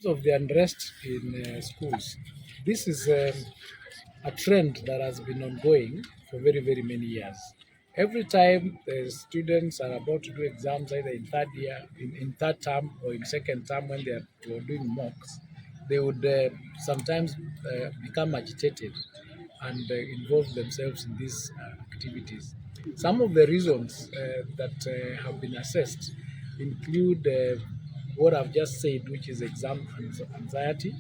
Of the unrest in schools. This is a trend that has been ongoing for very, very many years. Every time the students are about to do exams, either in third year, in third term, or in second term, when they were doing mocks, they would sometimes become agitated and involve themselves in these activities. Some of the reasons that have been assessed include what I've just said, which is exam anxiety,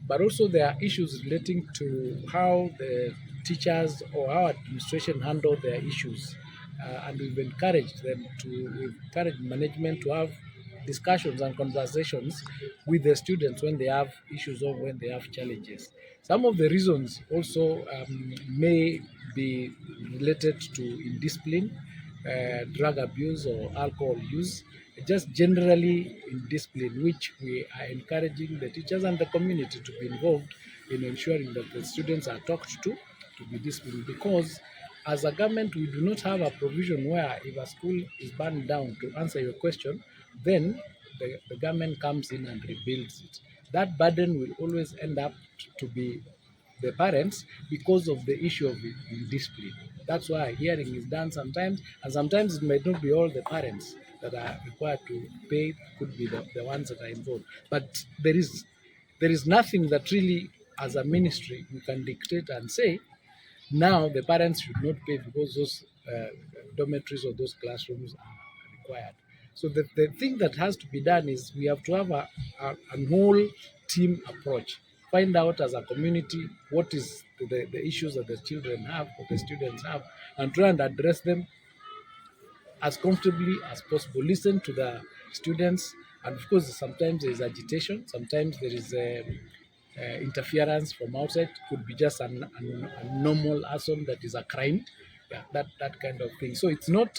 but also there are issues relating to how the teachers or our administration handle their issues. And we've encouraged we've encouraged management to have discussions and conversations with the students when they have issues or when they have challenges. Some of the reasons also may be related to indiscipline, drug abuse or alcohol use, just generally in discipline, which we are encouraging the teachers and the community to be involved in ensuring that the students are talked to be disciplined. Because as a government, we do not have a provision where if a school is burned down, to answer your question, then the government comes in and rebuilds it. That burden will always end up to be the parents because of the issue of discipline. That's why hearing is done sometimes, and sometimes it might not be all the parents that are required to pay, could be the ones that are involved. But there is nothing that really, as a ministry, we can dictate and say, now the parents should not pay because those dormitories or those classrooms are required. So the thing that has to be done is we have to have a whole team approach. Find out as a community what is the issues that the children have or the students have, and try and address them as comfortably as possible. Listen to the students, and of course, sometimes there is agitation, sometimes there is interference from outside. Could be just a normal assault that is a crime, yeah, that kind of thing. So it's not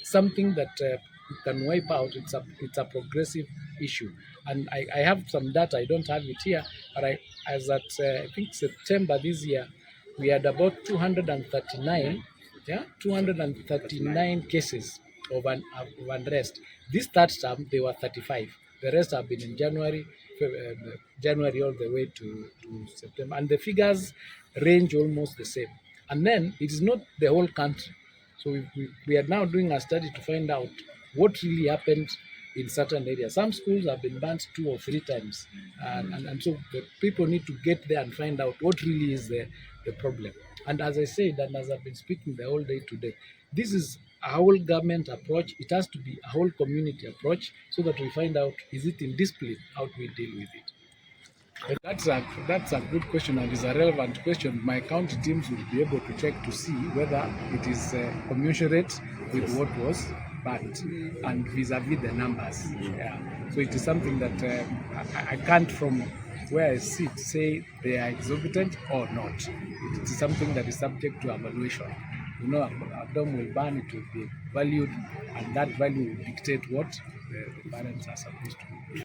something that you can wipe out. It's a progressive issue, and I have some data. I don't have it here, but as at I think September this year, we had about 239, yeah, 239 cases of unrest. This third term, they were 35. The rest have been in January all the way to September. And the figures range almost the same. And then it is not the whole country. So we are now doing a study to find out what really happened in certain areas. Some schools have been banned 2 or 3 times. And so the people need to get there and find out what really is the problem. And as I said, and as I've been speaking the whole day today, this is a whole government approach. It has to be a whole community approach so that we find out, is it in discipline? How do we deal with it? That's a good question, and is a relevant question. My county teams will be able to check to see whether it is commensurate with what was banned and vis-a-vis the numbers. Yeah. So it is something that I can't, from where I sit, say they are exorbitant or not. It is something that is subject to evaluation. A dom will ban, it will be valued, and that value will dictate what the parents are supposed to do.